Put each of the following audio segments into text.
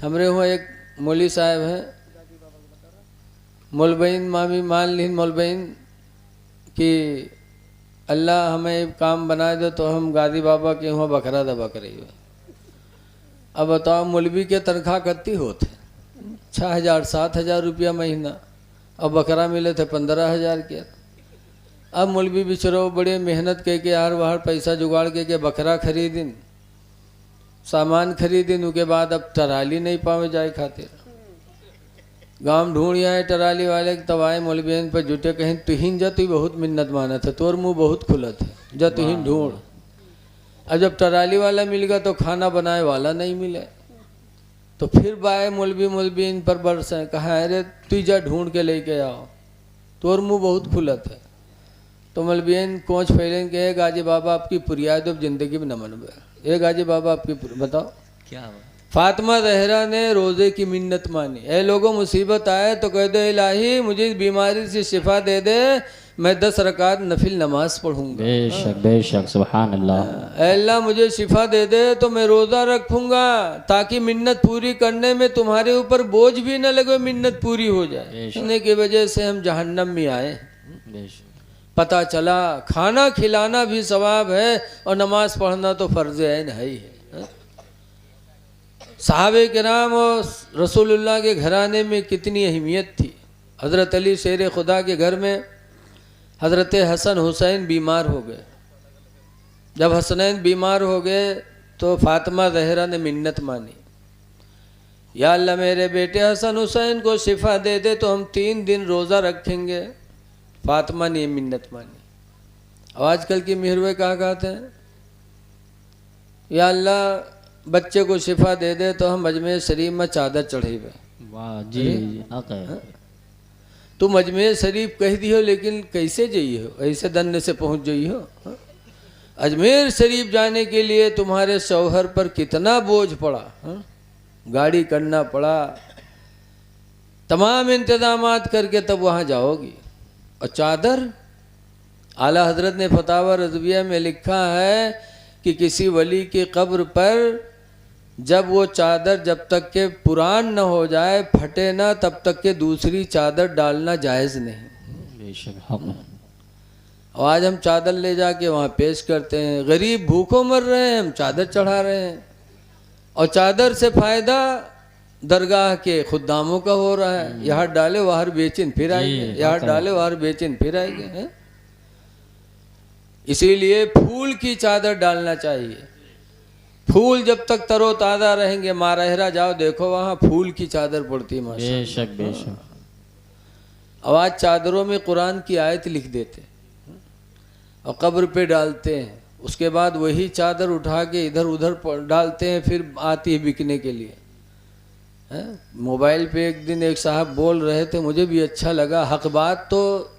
हमरे वहाँ एक मौली साहब हैं, मौलबीन मामी मान लीन मौलबीन कि अल्लाह हमें काम बना दो तो हम गादी बाबा के वहाँ बकरा दबा करेंगे। अब बताओ मौलवी के तनख्वाह कितनी होते 6,000 7,000 रुपया महीना, अब बकरा मिले थे 15,000 के। अब मौलवी बिचरो बड़े मेहनत के यार वार पैसा जुगाड़ के बकरा खरीदिन, सामान खरीदिन, उसके बाद अब टराली नहीं पावे जाए खातिर। गांव ढूंढ आए टराली वाले के, तब आए मौलवीन पर जुटे, कहीं तुहिन जा तु बहुत मिन्नत माना था, तोर मुँह बहुत खुला था, जा तुहिन ढूंढ। अब जब टराली वाला मिल गया तो खाना बनाए वाला नहीं मिले, तो फिर बाए मौलवीन पर बरसे, कहा अरे तू जा ढूंढ के लेके आओ, तोर मुँह बहुत खुला था। तो मौलवीन कोच फैलन के गाजी बाबा आपकी पुरियाद अब जिंदगी में न मनबे। ए गाजी बाबा आपकी बताओ क्या हुआ? फातिमा जहरा ने रोज़े की मिन्नत मानी, ए लोगों मुसीबत आए तो कह दो इलाही मुझे इस बीमारी से शिफा दे दे, मैं 10 रकात नफिल नमाज पढ़ूंगा। बेशक सुभान अल्लाह। अल्लाह मुझे शिफा दे दे तो मैं रोज़ा रखूंगा, ताकि मिन्नत पूरी करने में तुम्हारे ऊपर बोझ भी न लगे, मिन्नत पूरी हो जाए। इन्हीं की वजह से हम जहन्नम में आए। पता चला खाना खिलाना भी सवाब है और नमाज पढ़ना तो फर्ज ऐन है ही है। सहाबे किराम और रसूलुल्लाह के घराने में कितनी अहमियत थी। हज़रत अली शेर खुदा के घर में हज़रत हसन हुसैन बीमार हो गए। जब हसनैन बीमार हो गए तो फातिमा जहरा ने मिन्नत मानी, या अल्लाह मेरे बेटे हसन हुसैन को शिफा दे दे तो हम 3 दिन रोज़ा रखेंगे। फातिमा ने मिन्नत मानी। और आजकल की मेहरवे कहा कहते हैं, या अल्लाह बच्चे को शिफा दे दे तो हम अजमेर शरीफ में चादर चढ़ेबे। वाह जी, तुम अजमेर शरीफ कह दियो, लेकिन कैसे जाइए हो, ऐसे दन्ने से पहुंच जाइए हो। अजमेर शरीफ जाने के लिए तुम्हारे शौहर पर कितना बोझ पड़ा, गाड़ी करना पड़ा, तमाम इंतजामात करके तब वहाँ जाओगी। और चादर, आला हजरत ने फतावा रज़विया में लिखा है कि किसी वली की कब्र पर जब वो चादर जब तक के पुरान न हो जाए, फटे ना, तब तक के दूसरी चादर डालना जायज़ नहीं। और आज हम चादर ले जाके वहाँ पेश करते हैं, गरीब भूखों मर रहे हैं, हम चादर चढ़ा रहे हैं। और चादर से फ़ायदा दरगाह के खुद्दामों का हो रहा है, यहाँ डाले वहाँ बेचिन फिर आएंगे, यहाँ डाले वहाँ बेचिन फिर आएंगे। इसीलिए फूल की चादर डालना चाहिए। फूल जब तक तरोताज़ा रहेंगे, मारहरा जाओ देखो वहाँ फूल की चादर पड़ती है माशाअल्लाह। बेशक बेशक। आवाज चादरों में कुरान की आयत लिख देते और कब्र पे डालते हैं, उसके बाद वही चादर उठा के इधर उधर डालते हैं, फिर आती है बिकने के लिए। मोबाइल पे एक दिन एक साहब बोल रहे थे, मुझे भी अच्छा लगा। हक बात तो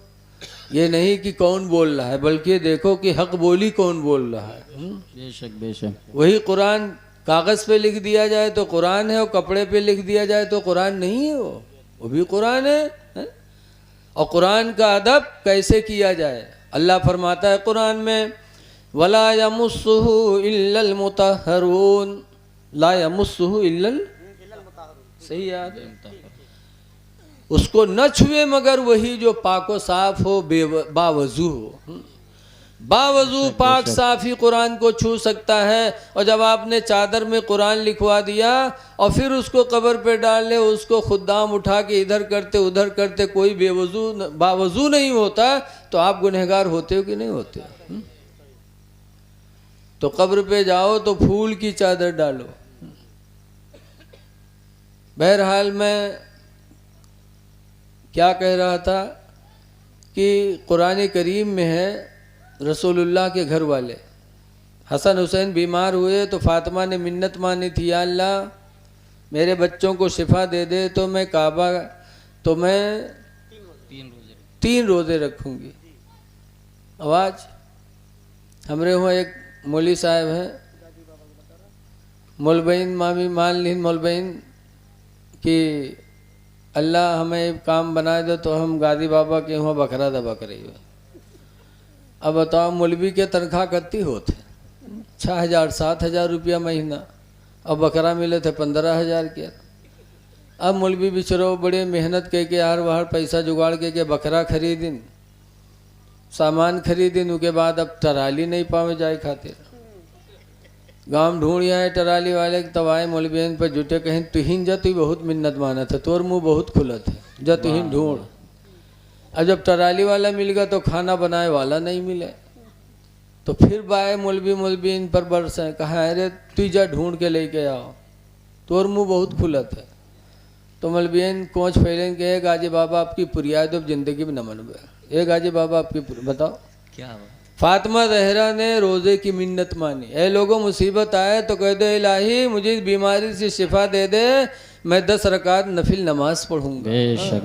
ये नहीं कि कौन बोल रहा है, बल्कि देखो कि हक बोली कौन बोल रहा है। बेशक बेशक। वही कुरान कागज़ पे लिख दिया जाए तो कुरान है, और कपड़े पे लिख दिया जाए तो कुरान नहीं है, वो भी कुरान है। और कुरान का अदब कैसे किया जाए, अल्लाह फरमाता है कुरान में, वला यमुस्सुहु इल्लल मुतहहरून, ला यमुस्सुहु इल्लल, सही याद है, उसको न छुए मगर वही जो पाको साफ हो, बावजू हो। बावजू पाक साफ ही कुरान को छू सकता है। और जब आपने चादर में कुरान लिखवा दिया और फिर उसको कब्र पे डाल ले, उसको खुद्दाम उठा के इधर करते उधर करते, कोई बावजू नहीं होता, तो आप गुनहगार होते हो कि नहीं होते? तो कब्र पे जाओ तो फूल की चादर डालो। बहरहाल मैं क्या कह रहा था कि कुरान करीम में है, रसूलुल्लाह के घर वाले हसन हुसैन बीमार हुए तो फातिमा ने मिन्नत मानी थी, या अल्लाह मेरे बच्चों को शिफा दे दे तो मैं काबा, तो मैं 3 रोज़े रखूँगी। आवाज़ हमरे वहाँ एक मौली साहब हैं, मौलबीन मामी मान लीन मौलबीन कि अल्लाह हमें काम बना दो तो हम गादी बाबा के वहाँ बकरा दबा करेंगे। अब बताओ मौलवी के तनख्वाह कितनी होते 6,000 7,000 रुपया महीना, और बकरा मिले थे 15,000 के। अब मौलवी बिचरो बड़े मेहनत के यार वहाँ पैसा जुगाड़ के बकरा खरीदिन, सामान खरीदिन, उसके बाद अब टराली नहीं पावे जाए खातिर। गांव ढूंढ आए टराली वाले, तब आए मौलवियन पर जुटे, कहीं तुहिन जा, तू बहुत मिन्नत माना था, तोर मुँह बहुत खुलत है, जा तुहिन ढूंढ। अब जब टराली वाला मिल गया तो खाना बनाए वाला नहीं मिले, तो फिर बाए मौलवी इन पर बरसे, कहा अरे तू जा ढूंढ के लेके आओ, तोर मुँह बहुत खुलत है। तो मौलवियन कोच फैलन के गाजी बाबा आपकी पुरियाद अब जिंदगी में न मनबे। ए गाजी बाबा आपकी बताओ क्या हुआ? फातिमा जहरा ने रोज़े की मिन्नत मानी, ए लोगों मुसीबत आए तो कह दो इलाही मुझे इस बीमारी से शिफा दे दे, मैं 10 रकात नफिल नमाज पढ़ूंगा।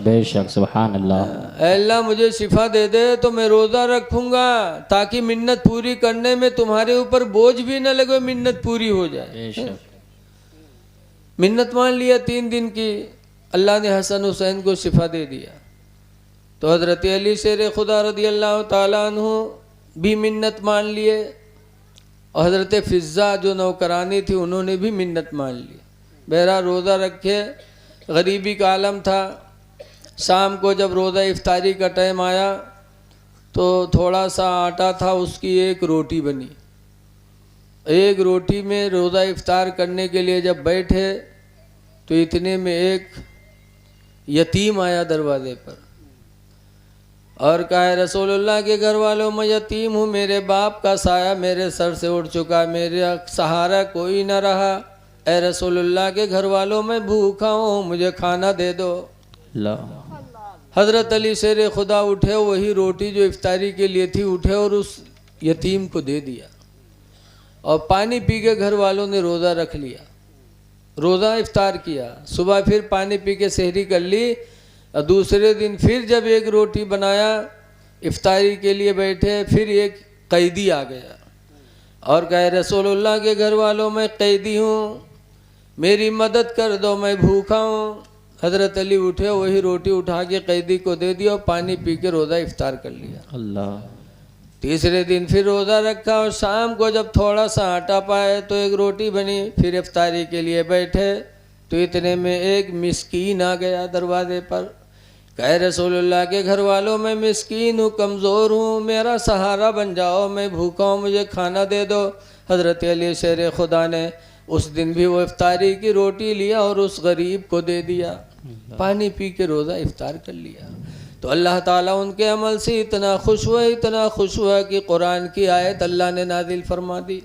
बेशक सुभान अल्लाह। अल्लाह मुझे शिफा दे दे तो मैं रोज़ा रखूंगा, ताकि मिन्नत पूरी करने में तुम्हारे ऊपर बोझ भी न लगे, मिन्नत पूरी हो जाए। बेशक। मिन्नत मान लिया 3 दिन की, अल्लाह ने हसन हुसैन को शिफा दे दिया। तो हज़रत अली शेर खुदा रदी अल्लाह ताला अन्हु भी मिन्नत मान लिए, और हज़रत फ़िज़्ज़ा जो नौकरानी थी उन्होंने भी मिन्नत मान ली। बहरा रोज़ा रखे, गरीबी का आलम था। शाम को जब रोज़ा इफ्तारी का टाइम आया तो थोड़ा सा आटा था, उसकी एक रोटी बनी। एक रोटी में रोज़ा इफ्तार करने के लिए जब बैठे तो इतने में एक यतीम आया दरवाजे पर और कहा रसूलुल्लाह के घर वालों, मैं यतीम हूँ, मेरे बाप का साया मेरे सर से उड़ चुका, मेरा सहारा कोई न रहा। ए रसूलुल्लाह के घर वालों, मैं भूखा हूँ, मुझे खाना दे दो। हज़रत अली शेर खुदा उठे, वही रोटी जो इफ्तारी के लिए थी उठे और उस यतीम को दे दिया, और पानी पी के घर वालों ने रोज़ा रख लिया, रोज़ा इफ्तार किया। सुबह फिर पानी पी के सहरी कर ली, और दूसरे दिन फिर जब एक रोटी बनाया इफ्तारी के लिए बैठे, फिर एक कैदी आ गया और कहे रसूलुल्लाह के घर वालों, मैं कैदी हूँ, मेरी मदद कर दो, मैं भूखा हूँ। हज़रत अली उठे, वही रोटी उठा के कैदी को दे दिया और पानी पी के रोज़ा इफ्तार कर लिया। अल्लाह। तीसरे दिन फिर रोज़ा रखा, और शाम को जब थोड़ा सा आटा पाए तो एक रोटी बनी, फिर इफ्तारी के लिए बैठे तो इतने में एक मिस्कीन आ गया दरवाजे पर। कहे रसूलुल्लाह के घर वालों, मैं मिस्कीन हूँ, कमज़ोर हूँ, मेरा सहारा बन जाओ, मैं भूखा हूँ, मुझे खाना दे दो। हज़रत अली शेर खुदा ने उस दिन भी वो इफ्तारी की रोटी लिया और उस गरीब को दे दिया, पानी पी के रोज़ा इफ्तार कर लिया। तो अल्लाह ताला उनके अमल से इतना खुश हुआ, इतना खुश हुआ कि कुरान की आयत अल्लाह ने नाजिल फरमा दी,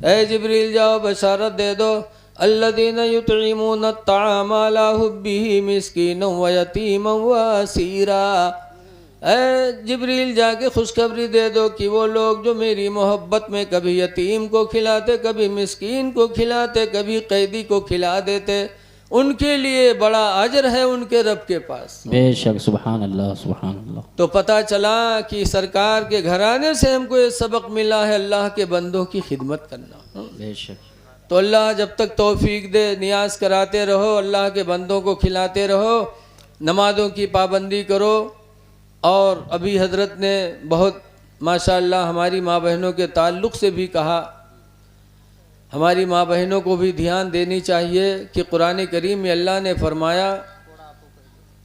ए जिब्रील जाओ बशारत दे दो, अल्लज़ीना युतइमून अत्ताअम अला हुब्बिही मिस्कीनन व यतीमन व असीरा। ए जिब्रील जाके खुशखबरी दे दो कि वो लोग जो मेरी मोहब्बत में कभी यतीम को खिलाते, कभी मिस्कीन को खिलाते, कभी कैदी को खिला देते, उनके लिए बड़ा अजर है उनके रब के पास। बेशक सुभान अल्लाह सुभान अल्लाह। तो पता चला कि सरकार के घराने से हमको ये सबक मिला है, अल्लाह के बंदों की खिदमत करना। बेशक। तो अल्लाह जब तक तौफीक दे, नियाज कराते रहो, अल्लाह के बंदों को खिलाते रहो, नमाज़ों की पाबंदी करो। और अभी हज़रत ने बहुत माशाअल्लाह हमारी माँ बहनों के ताल्लुक़ से भी कहा, हमारी माँ बहनों को भी ध्यान देनी चाहिए कि कुरान करीम में अल्लाह ने फरमाया,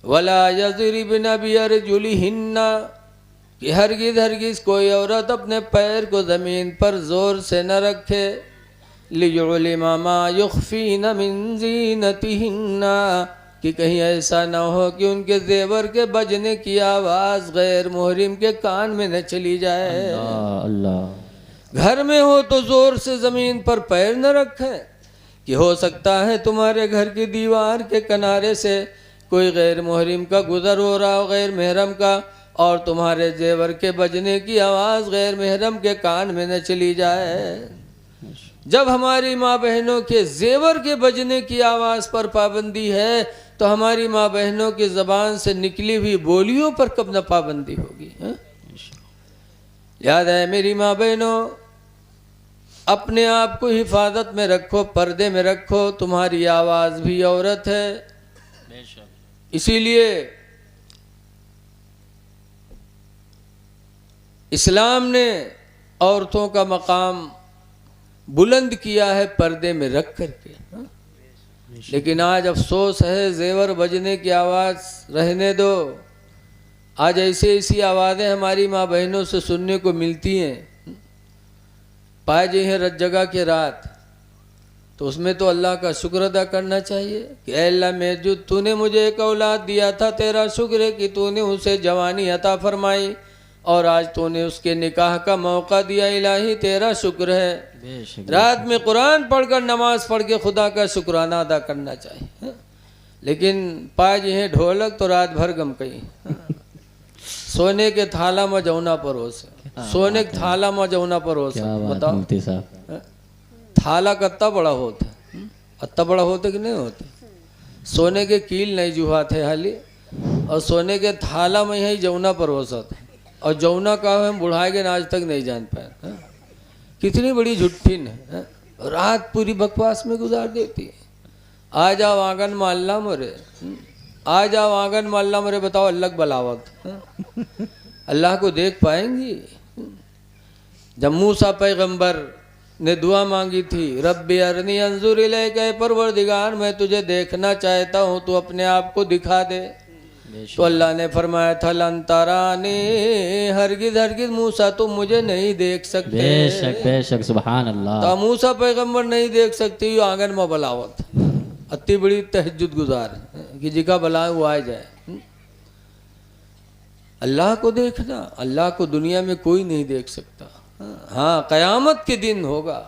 वला यज़रिबना बिअरजुलिहिन्ना, कि हरगिज़ कोई औरत अपने पैर को ज़मीन पर ज़ोर से न रखे, लियुलिमा मा युख्फीना मिन ज़ीनतिहिन्ना, कि कहीं ऐसा ना हो कि उनके जेवर के बजने की आवाज़ गैर मुहरिम के कान में न चली जाए। अल्लाह। घर में हो तो ज़ोर से ज़मीन पर पैर न रखें, कि हो सकता है तुम्हारे घर की दीवार के किनारे से कोई गैर मुहरिम का गुज़र हो रहा हो, गैर महरम का, और तुम्हारे जेवर के बजने की आवाज़ गैर महरम के कान में न चली जाए। जब हमारी माँ बहनों के जेवर के बजने की आवाज़ पर पाबंदी है, तो हमारी माँ बहनों की ज़बान से निकली हुई बोलियों पर कब न पाबंदी होगी। याद है मेरी माँ बहनों, अपने आप को हिफाजत में रखो, पर्दे में रखो, तुम्हारी आवाज़ भी औरत है। इसीलिए इस्लाम ने औरतों का मकाम बुलंद किया है पर्दे में रख करके। लेकिन आज अफसोस है, जेवर बजने की आवाज़ रहने दो। आज ऐसी ऐसी आवाज़ें हमारी माँ बहनों से सुनने को मिलती हैं। पाए जी हैं रत जगह के रात, तो उसमें तो अल्लाह का शुक्र अदा करना चाहिए कि ऐ अल्लाह मौजूद, तूने मुझे एक औलाद दिया था, तेरा शुक्र है कि तूने उसे जवानी अता फरमाई और आज तूने उसके निकाह का मौका दिया। इलाही तेरा शुक्र है। रात में कुरान पढ़कर नमाज पढ़ के खुदा का शुक्राना अदा करना चाहिए। लेकिन पाए जी हैं ढोलक तो रात भर गम कई। सोने के थाला में जौना परोस, सोने के थाला में जौना परोस। बताओ मुफ्ती साहब, थाला कत्ता बड़ा होता है, अत्ता बड़ा होता कि नहीं होता। सोने के कील नहीं जुहा थे हाली, और सोने के थाला में ही जौना परोसा था, और जौना का हम बुढ़ाए के आज तक नहीं जान पाए। कितनी बड़ी झुट्ठिन है, रात पूरी बकवास में गुजार देती है। आ जाओ आंगन में अल्लाह मोरे, आ जाओ आंगन में अल्लाह मोरे, बताओ अल्लाह बलावत अल्लाह को देख पाएंगी। जब मूसा पैगंबर ने दुआ मांगी थी, रब्बी अरनी अंजुर इलैका, परवरदिगार मैं तुझे देखना चाहता हूँ, तू अपने आप को दिखा दे। तो अल्लाह ने फरमाया था लन तरानी, हरगिज हरगिज मूसा तुम मुझे नहीं देख सकते। बेशक बेशक, सुभान अल्लाह। तो मूसा पैगंबर नहीं देख सकती, आंगन में बलावत अति बड़ी तहज्जुद गुजार कि जिका बलाए वो आ जाए। अल्लाह को देखना, अल्लाह को दुनिया में कोई नहीं देख सकता। हाँ, क़यामत के दिन होगा,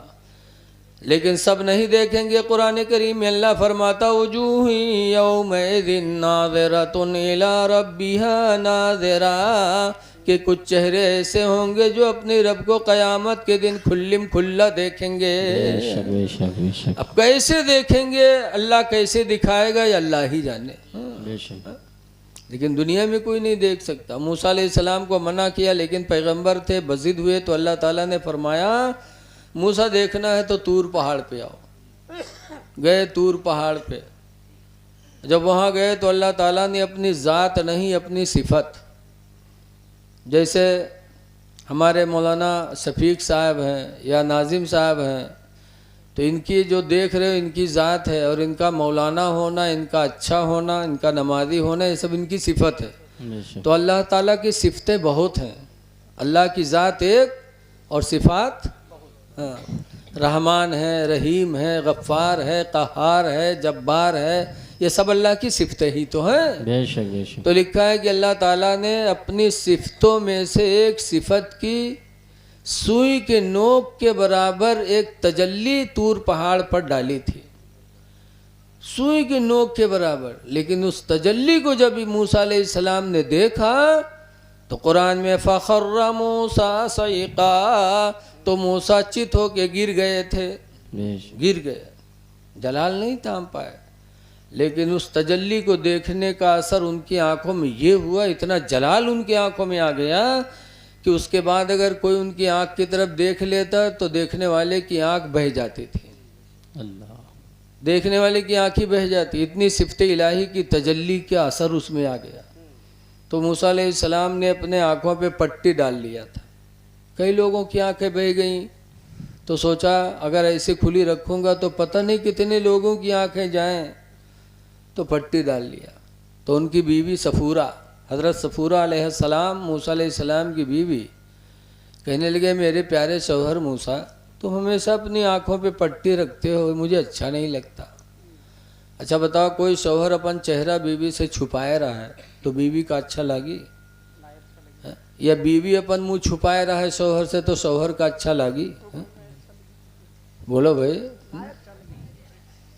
लेकिन सब नहीं देखेंगे। कुरान करीम में अल्लाह फरमाता वजूह यौमइज़िन नाज़िरतुन इला रब्बिहा नाज़िरा, कि कुछ चेहरे ऐसे होंगे जो अपने रब को क़यामत के दिन खुल्लिम खुल्ला देखेंगे। बेशक बेशक बेशक। अब कैसे देखेंगे, अल्लाह कैसे दिखाएगा ये अल्लाह ही जाने। बेशक। लेकिन दुनिया में कोई नहीं देख सकता। मूसा अलैहिस्सलाम को मना किया, लेकिन पैगंबर थे, बज़िद हुए, तो अल्लाह ताला ने फरमाया मूसा देखना है तो तूर पहाड़ पे आओ। गए तूर पहाड़ पे, जब वहाँ गए तो अल्लाह ताला ने अपनी ज़ात नहीं अपनी सिफत, जैसे हमारे मौलाना शफीक साहब हैं या नाजिम साहब हैं, तो इनकी जो देख रहे हो इनकी ज़ात है, और इनका मौलाना होना, इनका अच्छा होना, इनका नमाजी होना, ये सब इनकी सिफत है। तो अल्लाह ताला की सिफतें बहुत हैं। अल्लाह की ज़ात एक और सिफात, हाँ, रहमान है, रहीम है, गफ़्फ़ार है, क़हार है, जब्बार है, ये सब अल्लाह की सिफतें ही तो हैं। बेशक बेशक। तो लिखा है कि अल्लाह ताला ने अपनी सिफतों में से एक सिफत की सुई के नोक के बराबर एक तजल्ली तूर पहाड़ पर डाली थी, सुई के नोक के बराबर। लेकिन उस तजल्ली को जब मूसा अलैहिस्सलाम ने देखा तो कुरान में फ़ख़र्र मूसा सईक़ा, तो मूसा चित होके गिर गए थे, गिर गए, जलाल नहीं थाम पाए। लेकिन उस तजल्ली को देखने का असर उनकी आंखों में ये हुआ, इतना जलाल उनकी आंखों में आ गया कि उसके बाद अगर कोई उनकी आंख की तरफ देख लेता तो देखने वाले की आंख बह जाती थी। अल्लाह, देखने वाले की आंख ही बह जाती, इतनी सिफत इलाही की तजल्ली का असर उसमें आ गया। तो मूसा अलैहिस्सलाम ने अपने आँखों पे पट्टी डाल लिया था। कई लोगों की आंखें बह गईं, तो सोचा अगर ऐसे खुली रखूँगा तो पता नहीं कितने लोगों की आंखें जाएं, तो पट्टी डाल लिया। तो उनकी बीवी सफूरा, हज़रत सफूरा अलैहिस्सलाम, मूसा अलैहिस्सलाम की बीवी, कहने लगे मेरे प्यारे शौहर मूसा, तुम हमेशा अपनी आँखों पे पट्टी रखते हो, मुझे अच्छा नहीं लगता। अच्छा बताओ, कोई शौहर अपन चेहरा बीवी से छुपाए रहा है तो बीवी का अच्छा लगी, या बीवी अपन मुंह छुपाए रहा है शौहर से तो शौहर का अच्छा लगी? बोलो भाई,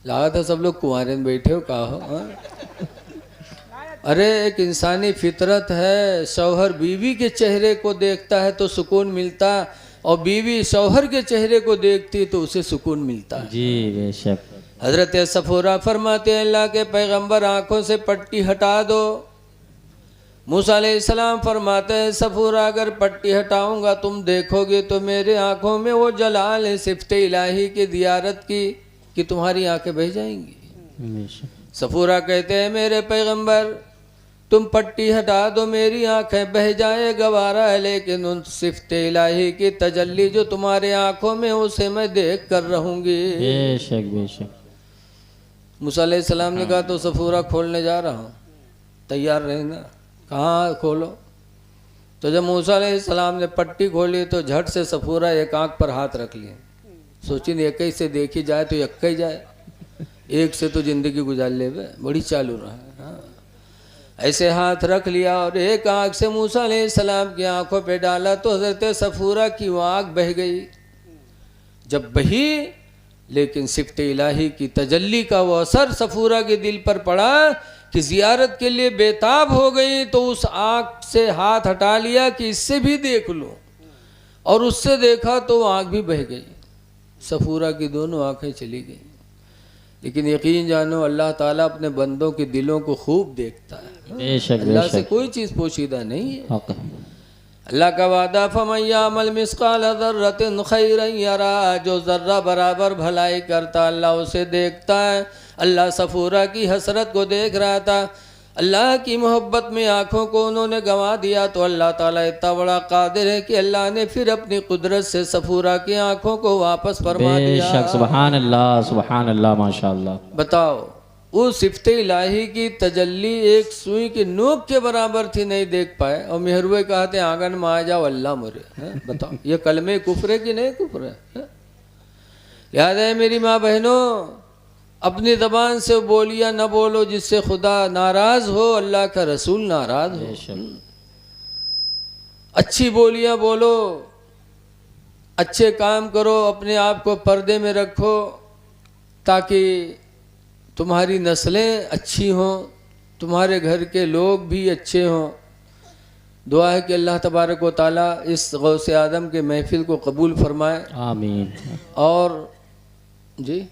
लगा था सब लोग कुंवारे में बैठे हो, कहा हो? अरे एक इंसानी फितरत है, शौहर बीवी के चेहरे को देखता है तो सुकून मिलता, और बीवी शौहर के चेहरे को देखती तो उसे सुकून मिलता है। जी बेशक। हजरत सफूरा फरमाते हैं अल्लाह के पैगंबर आंखों से पट्टी हटा दो। मूसा अलैहिस्सलाम फरमाते हैं सफूरा अगर पट्टी हटाऊंगा तुम देखोगे तो मेरे आंखों में वो जलाल है सिफ्त इलाही की ज़ियारत की कि तुम्हारी आंखें बह जाएंगी। सफूरा कहते हैं मेरे पैगंबर तुम पट्टी हटा दो, मेरी आंखें बह जाए गवारा है, लेकिन उन सिफ्त इलाही की तजल्ली जो तुम्हारे आंखों में उसे मैं देख कर रहूंगी। बेशक बेशक। मूसा अलैहिस्सलाम ने कहा तो सफूरा खोलने जा रहा हूँ, तैयार रहना। कहाँ खोलो? तो जब मूसा अलैहिस्सलाम ने पट्टी खोली तो झट से सफूरा एक आंख पर हाथ रख लिए। सोची नहीं एक ही से देखी जाए तो एक ही जाए, एक से तो जिंदगी गुजार ले, बड़ी चालू रहा। हाँ, ऐसे हाथ रख लिया और एक आंख से मूसा अलैहिस्सलाम की आंखों पे डाला तो हजरत सफूरा की वो आंख बह गई। जब बही लेकिन सिफ्त इलाही की तजल्ली का वो असर सफूरा के दिल पर पड़ा कि जियारत के लिए बेताब हो गई, तो उस आंख से हाथ हटा लिया कि इससे भी देख लो, और उससे देखा तो वो आंख भी बह गई। सफूरा की दोनों आंखें चली गई। लेकिन यकीन जानो अल्लाह ताला अपने बंदों के दिलों को खूब देखता है। बेशक अल्लाह से बेशक कोई चीज़ पोशीदा नहीं है। हक है। अल्लाह का वादा फमन यामल मिस्काल ज़र्रतिन खैरन यरा, जो ज़र्रा बराबर भलाई करता अल्लाह उसे देखता है। अल्लाह सफूरा की हसरत को देख रहा था, अल्लाह की मोहब्बत में आँखों को उन्होंने गंवा दिया, तो अल्लाह ताला इतना बड़ा कादिर है कि अल्लाह ने फिर अपनी कुदरत से सफूरा की आँखों को वापस फरमा दिया। बेशक सुभान अल्लाह माशाअल्लाह। बताओ, उस सिफ्त इलाही की तजल्ली एक सुई की नोक के बराबर थी, नहीं देख पाए, और मेहरुए कहते आंगन में आ जाओ अल्लाह मुरे। बताओ ये कलमे कुफर है कि नहीं कुफर है? याद है मेरी माँ बहनों, अपनी ज़बान से बोलिया न बोलो जिससे खुदा नाराज हो, अल्लाह का रसूल नाराज हो। बेशक अच्छी बोलियां बोलो, अच्छे काम करो, अपने आप को पर्दे में रखो ताकि तुम्हारी नस्लें अच्छी हों, तुम्हारे घर के लोग भी अच्छे हों। दुआ है कि अल्लाह तबारक व ताला इस गौसे आदम के महफिल को कबूल फरमाए। आमीन। और जी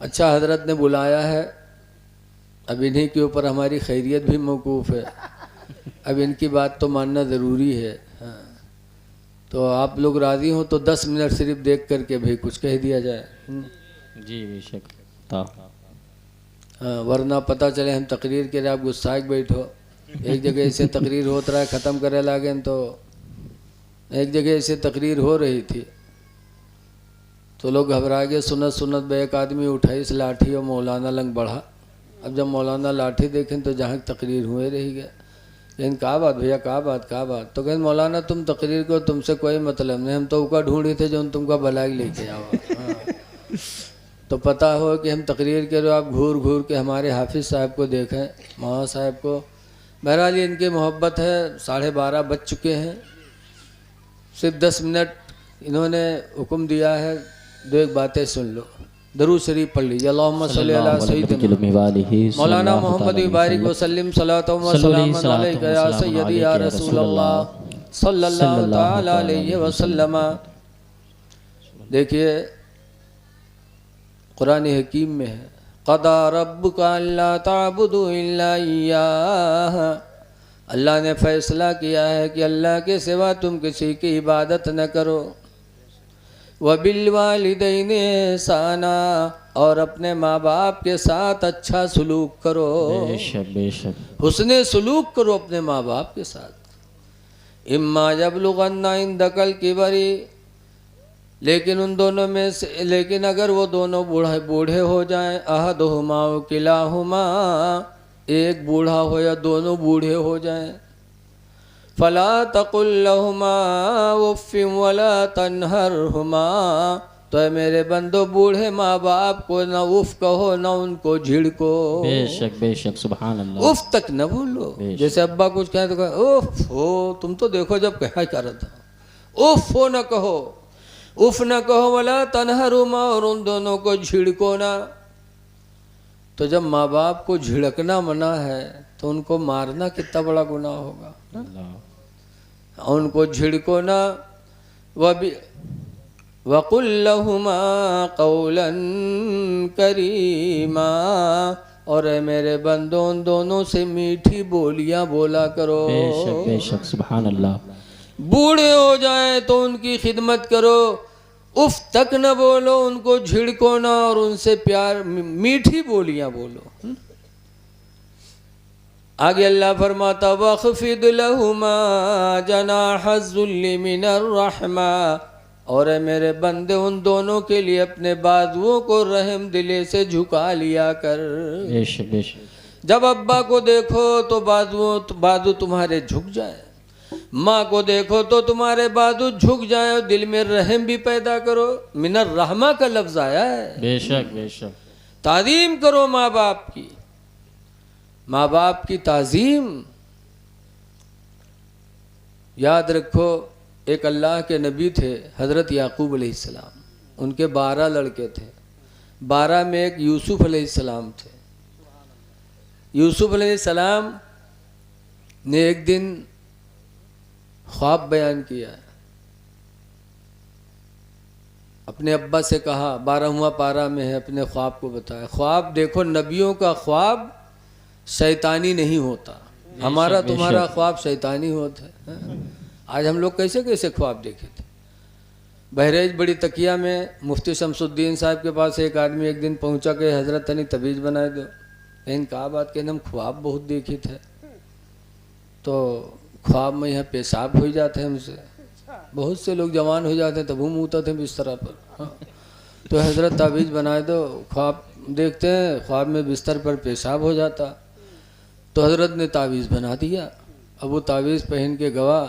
अच्छा, हजरत ने बुलाया है, अब इन्हीं के ऊपर हमारी खैरियत भी मौकूफ़ है। अब इनकी बात तो मानना ज़रूरी है। हाँ, तो आप लोग राज़ी हो तो 10 मिनट सिर्फ देख करके भाई कुछ कह दिया जाए। जी बेशक। हाँ, वरना पता चले हम तकरीर के लिए आप गुस्सा के बैठो। एक जगह से तकरीर होता रहा, ख़त्म करे लागे, तो एक जगह से तकरीर हो रही थी तो लोग घबरा गए। सुनत सुनत में एक आदमी उठाई इस लाठी और मौलाना लंग बढ़ा। अब जब मौलाना लाठी देखें तो जहाँ तकरीर हुए रही गया। लेकिन कहा बात भैया, कहा बात। तो कहते मौलाना तुम तकरीर को, तुमसे कोई मतलब नहीं, हम तो उका ढूंढे थे जो तुमका भलाई लेके आओ। हाँ। तो पता हो कि हम तकरीर के, आप घूर घूर के हमारे हाफिज़ साहब को देखें, मौलाना साहब को। बहरहाल इनकी मोहब्बत है, 12:30 बज चुके हैं, सिर्फ 10 मिनट इन्होंने हुक्म दिया है, दो एक बातें सुन लो। दरूद शरीफ पढ़ लीजिए। अल्लाहुम्मा सल्ली अला सय्यिदिना मौलाना मोहम्मद बारिक वसल्लम सलातो व सलाम अलैका या सय्यदी या रसूल अल्लाह सल्लल्लाहु तआला अलैहि वसल्लम। देखिए कुरान हकीम में है, क़दा रब्बुका अल्ला ताबुदू इल्ला इय्याह, अल्लाह ने फैसला किया है कि अल्लाह के सिवा तुम किसी की इबादत न करो। वबिल वालिदैनि एहसाना, और अपने माँ बाप के साथ अच्छा सलूक करो। बेशक बेशक। हुस्ने सलूक करो अपने माँ बाप के साथ। इम्मा यबलुगन्ना इंदकल किबरी, लेकिन उन दोनों में से, लेकिन अगर वो दोनों बूढ़े हो जाएं, अहदुहुमा व किलाहुमा, एक बूढ़ा हो या दोनों बूढ़े हो जाएं, फला तकुल लहुमा उफ़्फ़िन वला तनहरहुमा, तो मेरे बंदो बूढ़े माँ बाप को न उफ कहो न उनको झिड़को। बेशक बेशक सुभान अल्लाह। उफ तक न बोलो। जैसे अब्बा कुछ कहें तो कहे उफ हो, तुम तो देखो जब कहा कर रहा था, उफ हो न कहो, उफ न कहो, वला तनहरुमा, और उन दोनों को झिड़को ना। तो जब माँ बाप को झिड़कना मना है तो उनको मारना कितना बड़ा गुनाह होगा। उनको झिड़को ना। वकुल लहुमा कौलन करीमा, और मेरे बंदों उन दोनों से मीठी बोलियां बोला करो। बेशक बेशक सुभान अल्लाह। बूढ़े हो जाए तो उनकी खिदमत करो, उफ तक न बोलो, उनको झिड़को ना, और उनसे प्यार मीठी बोलियां बोलो। आगे अल्लाह फरमाता वख़्फ़िद लहुमा जनाहज़्ज़ुल्लि मिनर रहमा, और है मेरे बंदे उन दोनों के लिए अपने बाजुओं को रहम दिले से झुका लिया कर। बेशक बेशक। जब अब्बा को देखो तो बाजू तुम्हारे झुक जाए, माँ को देखो तो तुम्हारे बाजू झुक जाए, और दिल में रहम भी पैदा करो। मिनर रहमा का लफ्ज आया है। बेशक बेशक। ताज़ीम करो माँ बाप की, माँ बाप की ताज़ीम। याद रखो, एक अल्लाह के नबी थे हज़रत याकूब अलैहिस्सलाम, उनके 12 लड़के थे, 12 में एक यूसुफ अलैहिस्सलाम थे। यूसुफ अलैहिस्सलाम ने एक दिन ख्वाब बयान किया, अपने अब्बा से कहा, 12वां पारा में है, अपने ख्वाब को बताया। ख्वाब देखो, नबियों का ख्वाब शैतानी नहीं होता, हमारा तुम्हारा ख्वाब शैतानी होता है। आज हम लोग कैसे कैसे ख्वाब देखे थे। बहरेज बड़ी तकिया में मुफ्ती शमसुद्दीन साहब के पास एक आदमी एक दिन पहुंचा के हजरत तनी तबीज़ बनाए दो। लेकिन कहा बात कहने, हम ख्वाब बहुत देखे थे, तो ख्वाब में यहाँ पेशाब हो जाते हैं हमसे। बहुत से लोग जवान हो जाते हैं तब हम मुँहते थे बिस्तर पर। हाँ, तो हजरत ताबीज़ बनाए दो, ख्वाब देखते हैं ख्वाब में बिस्तर पर पेशाब हो जाता। तो हजरत ने तावीज़ बना दिया। अब वो तावीज़ पहन के गवा,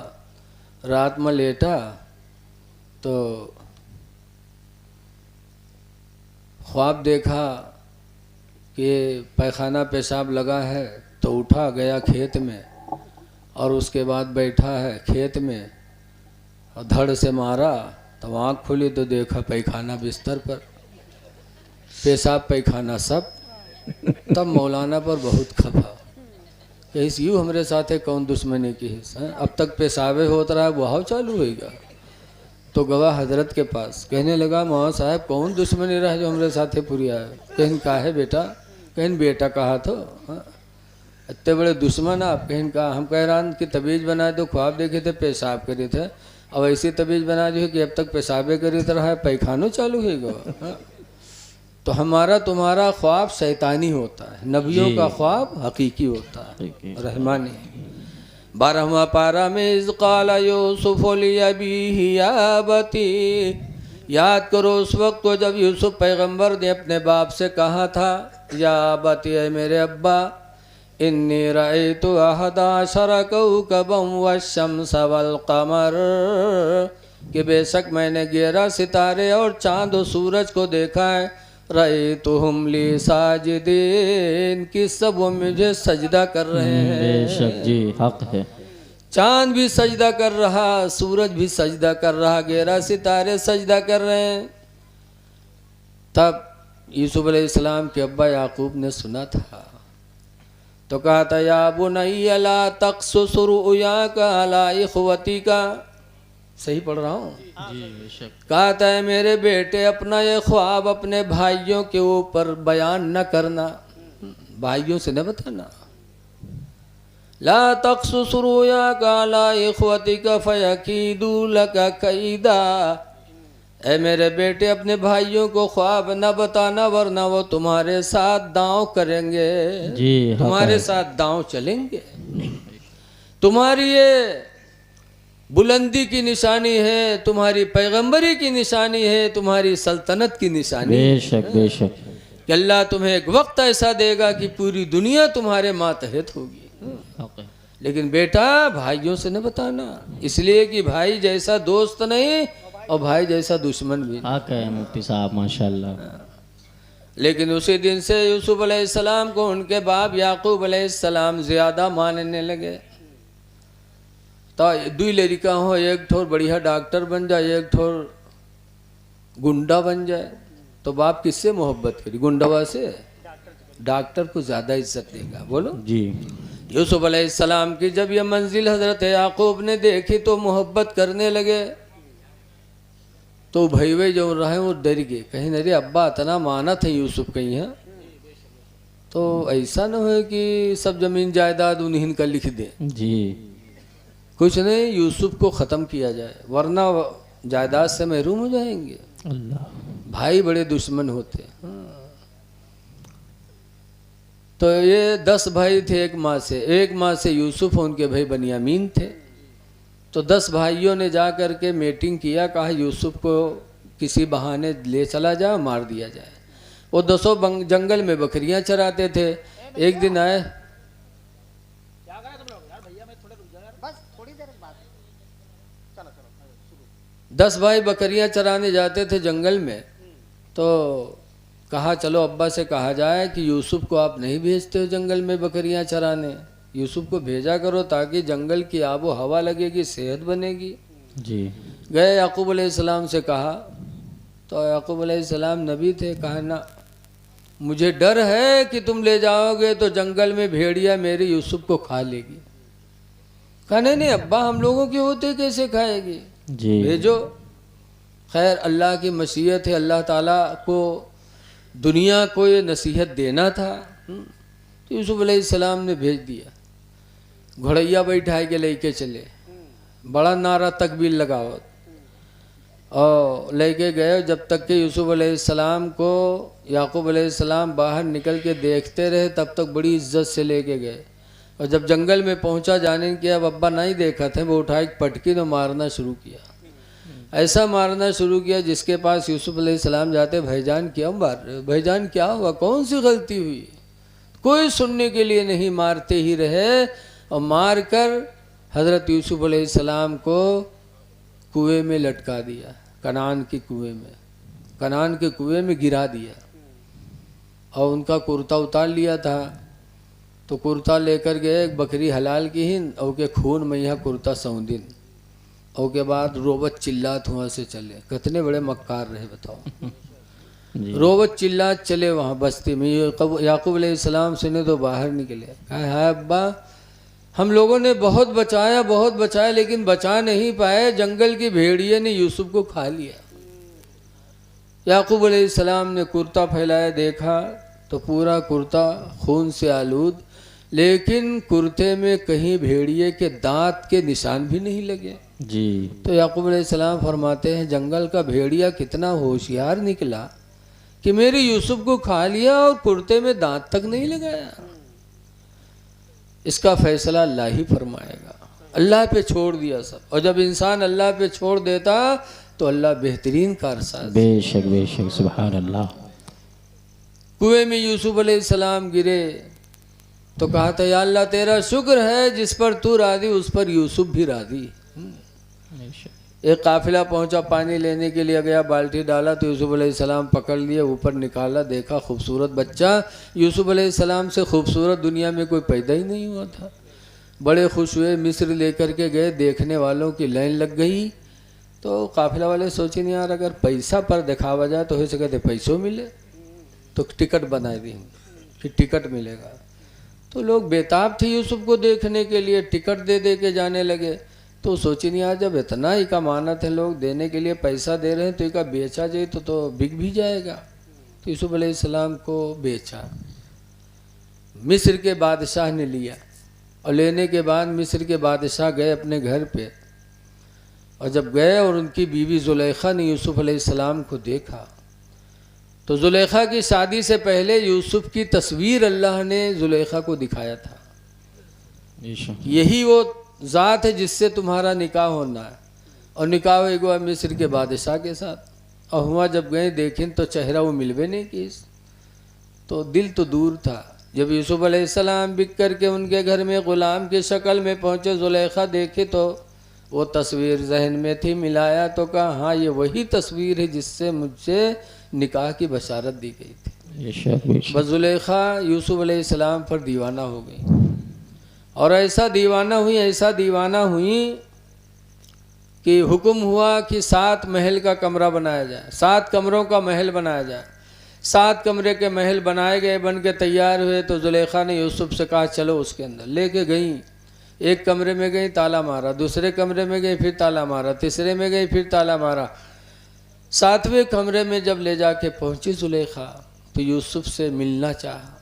रात में लेटा तो ख्वाब देखा कि पैखाना पेशाब लगा है, तो उठा गया खेत में, और उसके बाद बैठा है खेत में, और धड़ से मारा तो आँख खुली तो देखा पैखाना बिस्तर पर, पेशाब पैखाना सब। तब मौलाना पर बहुत खफा, इस यूँ हमारे साथ है कौन दुश्मनी की हिस्सा, अब तक पेशाबे होता रहा, वहाव चालू होगा। तो गवाह हजरत के पास कहने लगा, मौला साहब कौन दुश्मनी रहा जो हमारे साथ है पूरी आए। कहीं का है बेटा, कहीं बेटा कहा तो हाँ इतने बड़े दुश्मन आप। कहीं कहा, हम कह रहा कि तबीज़ बनाए तो ख्वाब देखे थे पेशाब करे थे, अब ऐसी तबीज़ बना दी है कि अब तक पेशाबे करी तरह है, पैखानो चालू होगा। हाँ? तो हमारा तुम्हारा ख्वाब शैतानी होता है, नबियों का ख्वाब हकीकी होता है, रहमानी। 12वां पारा में इज़ क़ाला यूसुफ़ लिअबीही या अबती, याद करो उस वक्त को जब यूसुफ पैगंबर ने अपने बाप से कहा था, या अबती, है मेरे अब्बा, इन्नी रअयतु अहदा अशरा कौकबम वश्शम्स वल क़मर, कि बेशक मैंने 11 सितारे और चाँद और सूरज को देखा है। रअयतुहुम ली साजिदीन, कि सब वो मुझे सजदा कर रहे हैं। बेशक जी, हक है। चांद भी सजदा कर रहा, सूरज भी सजदा कर रहा, 11 सितारे सजदा कर रहे हैं। तब यूसुफ अलैहिस्सलाम के अब्बा याकूब ने सुना था, तो कहा था, या बुनय्या ला तक़्सुस रुअयाका अला इख़वतिका, सही पढ़ रहा हूँ जी बेशक। कहा था, मेरे बेटे अपना ये ख्वाब अपने भाइयों के ऊपर बयान न करना, भाइयों से न बताना। ला तक़्सुस रुअयाका अला इख़वतिका फ़यकीदू लका कैदा, ऐ मेरे बेटे अपने भाइयों को ख्वाब न बताना, वरना वो तुम्हारे साथ दांव करेंगे जी, तुम्हारे साथ दांव चलेंगे। तुम्हारी ये बुलंदी की निशानी है, तुम्हारी पैगंबरी की निशानी है, तुम्हारी सल्तनत की निशानी। बेशक बेशक। कि अल्लाह तुम्हें एक वक्त ऐसा देगा कि पूरी दुनिया तुम्हारे मातहत होगी। लेकिन बेटा भाइयों से न बताना, इसलिए कि भाई जैसा दोस्त नहीं और भाई जैसा दुश्मन भी नहीं। हक है मुफ्ती साहब, माशाल्लाह। लेकिन उसी दिन से यूसुफ अलैहिस्सलाम को उनके बाप याकूब अलैहिस्सलाम ज़्यादा मानने लगे। तो 2 लड़का हो, एक ठोर बढ़िया डॉक्टर बन जाए, एक ठोर गुंडा बन जाए, तो बाप किससे मोहब्बत करी, गुंडवा से? डॉक्टर को ज़्यादा इज्जत देगा। बोलो जी। यूसुफ अलैहिस्सलाम की जब यह मंजिल हजरत याकूब ने देखी तो मोहब्बत करने लगे। तो भाई जो रहे वो डर गए, कहीं अरे अब्बा इतना माना था यूसुफ कहीं है, तो ऐसा न हो कि सब जमीन जायदाद उन्हीं का लिख दे। जी। कुछ नहीं, यूसुफ को ख़त्म किया जाए, वरना जायदाद से महरूम हो जाएंगे। अल्लाह। भाई बड़े दुश्मन होते। तो ये 10 भाई थे एक माँ से यूसुफ उनके भाई बनियामीन थे। तो 10 भाइयों ने जा कर के मीटिंग किया, कहा यूसुफ को किसी बहाने ले चला जाए, मार दिया जाए। वो 10 जंगल में बकरियां चराते थे। एक दिन आए, 10 भाई बकरियां चराने जाते थे जंगल में। तो कहा चलो अब्बा से कहा जाए कि यूसुफ को आप नहीं भेजते हो जंगल में बकरियां चराने, यूसुफ को भेजा करो ताकि जंगल की आबो हवा लगेगी, सेहत बनेगी। जी। गए याकूब अलैहिस्सलाम से कहा, तो याकूब अलैहिस्सलाम नबी थे, कहा ना मुझे डर है कि तुम ले जाओगे तो जंगल में भेड़िया मेरे यूसुफ को खा लेगी। कहा नहीं नहीं अब्बा, हम लोगों के होते कैसे खाएगी, जी। भेजो। खैर अल्लाह की मशीयत है, अल्लाह ताला को दुनिया को ये नसीहत देना था। तो यूसुफ अलैहिस्सलाम ने भेज दिया, घोड़ैया बैठा के लेके चले, बड़ा नारा तकबीर लगाओ और लेके गए। जब तक कि यूसुफ अलैहिस्सलाम को याकूब अलैहिस्सलाम बाहर निकल के देखते रहे, तब तक बड़ी इज्जत से लेके गए। और जब जंगल में पहुंचा, जाने के अब अब्बा नहीं देखा थे, वो उठा एक पटकी तो मारना शुरू किया। ऐसा मारना शुरू किया जिसके पास यूसुफ अलैहिस्सलाम जाते, भाईजान क्या मार रहे हो, भाईजान क्या हुआ, कौन सी गलती हुई। कोई सुनने के लिए नहीं, मारते ही रहे। और मार कर हज़रत यूसुफ अलैहिस्सलाम को कुएं में लटका दिया, कनान के कुएं में, कनान के कुएं में गिरा दिया। और उनका कुर्ता उतार लिया था, तो कुर्ता लेकर गए, एक बकरी हलाल की हिन और के खून में यहाँ कुर्ता सौंदिन। और के बाद रोबत चिल्लात वहाँ से चले। कितने बड़े मक्कार रहे बताओ। रोबत चिल्लात चले वहाँ बस्ती में। याकूब अलैहिस्सलाम सुने तो बाहर निकले, कहा है अब्बा हम लोगों ने बहुत बचाया लेकिन बचा नहीं पाए, जंगल की भेड़िए ने यूसुफ को खा लिया। याकूब अलैहिस्सलाम ने कुर्ता फैलाया, देखा तो पूरा कुर्ता खून से आलूद, लेकिन कुर्ते में कहीं भेड़िए के दांत के निशान भी नहीं लगे। जी। तो याकूब अलैहिस्सलाम फरमाते हैं जंगल का भेड़िया कितना होशियार निकला कि मेरे यूसुफ को खा लिया और कुर्ते में दांत तक नहीं लगाया। इसका फैसला अल्लाह ही फरमाएगा। अल्लाह पे छोड़ दिया सब। और जब इंसान अल्लाह पे छोड़ देता तो अल्लाह बेहतरीन कारसाज। बेशक बेशक, सुभान अल्लाह। कुएं में यूसुफ अलैहिस्सलाम गिरे तो कहा था या अल्लाह तेरा शुक्र है, जिस पर तू राजी उस पर यूसुफ भी राजी। एक काफिला पहुंचा, पानी लेने के लिए गया, बाल्टी डाला तो यूसुफ अलैहिस्सलाम पकड़ लिए, ऊपर निकाला, देखा खूबसूरत बच्चा। यूसुफ अलैहिस्सलाम से खूबसूरत दुनिया में कोई पैदा ही नहीं हुआ था। बड़े खुश हुए, मिस्र लेकर के गए, देखने वालों की लाइन लग गई। तो काफिला वाले सोचे नहीं यार अगर पैसा पर दिखावा जाए तो हो सके तो पैसों मिले, तो टिकट बना दी कि टिकट मिलेगा। तो लोग बेताब थे यूसुफ को देखने के लिए, टिकट दे दे के जाने लगे। तो सोची नहीं यार जब इतना ही का मानत है, लोग देने के लिए पैसा दे रहे हैं, तो इका बेचा जाए तो बिक भी जाएगा। तो यूसुफ अलैहिस्सलाम को बेचा, मिस्र के बादशाह ने लिया। और लेने के बाद मिस्र के बादशाह गए अपने घर पे, और जब गए और उनकी बीवी जुलेखा ने यूसुफ अलैहिस्सलाम को देखा, तो जुलेखा की शादी से पहले यूसुफ की तस्वीर अल्लाह ने जुलेखा को दिखाया था, यही वो ज़ात है जिससे तुम्हारा निकाह होना है। और निकाह हुआ मिस्र के बादशाह के साथ। और हुआ जब गए देखें तो चेहरा वो मिलवे नहीं की, तो दिल तो दूर था। जब यूसुफ अलैहिस्सलाम बिक करके उनके घर में ग़ुलाम की शक्ल में पहुँचे, जुलेखा देखे तो वो तस्वीर जहन में थी, मिलाया तो कहा हाँ ये वही तस्वीर है जिससे मुझसे निकाह की बशारत दी गई थी। बस जुलेखा यूसुफ अलैहिस्सलाम पर दीवाना हो गई। और ऐसा दीवाना हुई कि हुक्म हुआ कि 7 महल का कमरा बनाया जाए, 7 कमरों का महल बनाया जाए। 7 कमरे के महल बनाए गए, बन के तैयार हुए। तो जुलेखा ने यूसुफ से कहा चलो उसके अंदर। लेके गई, एक कमरे में गई, ताला मारा, दूसरे कमरे में गई, फिर ताला मारा, तीसरे में गई, फिर ताला मारा। 7वें कमरे में जब ले जाके पहुंची जुलेखा तो यूसुफ से मिलना चाहा।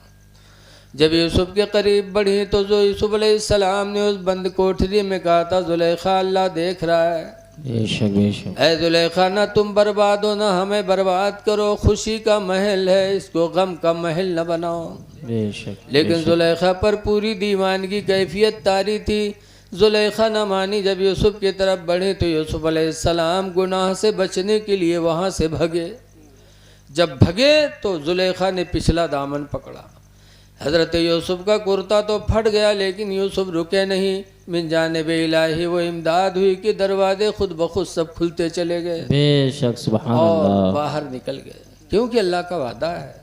जब यूसुफ के करीब बढ़ी तो जो यूसुफ अलैहिस्सलाम ने उस बंद कोठरी में कहा था जुलेखा अल्लाह देख रहा है बेशक बेशक। ऐ जुलेखा ना तुम बर्बाद हो ना हमें बर्बाद करो, खुशी का महल है इसको गम का महल न बनाओ। बेशक लेकिन जुलेखा पर पूरी दीवानगी कैफियत तारी थी। जुलेखा न मानी। जब यूसुफ की तरफ बढ़े तो यूसुफ अलैहिस्सलाम गुनाह से बचने के लिए वहाँ से भगे। जब भगे तो जुलेखा ने पिछला दामन पकड़ा। हज़रत यूसुफ का कुर्ता तो फट गया लेकिन यूसुफ रुके नहीं। मिन जानिबे इलाही वो इमदाद हुई कि दरवाजे खुद ब खुद सब खुलते चले गए बेशक सुभान और अल्लाह। बाहर निकल गए, क्योंकि अल्लाह का वादा है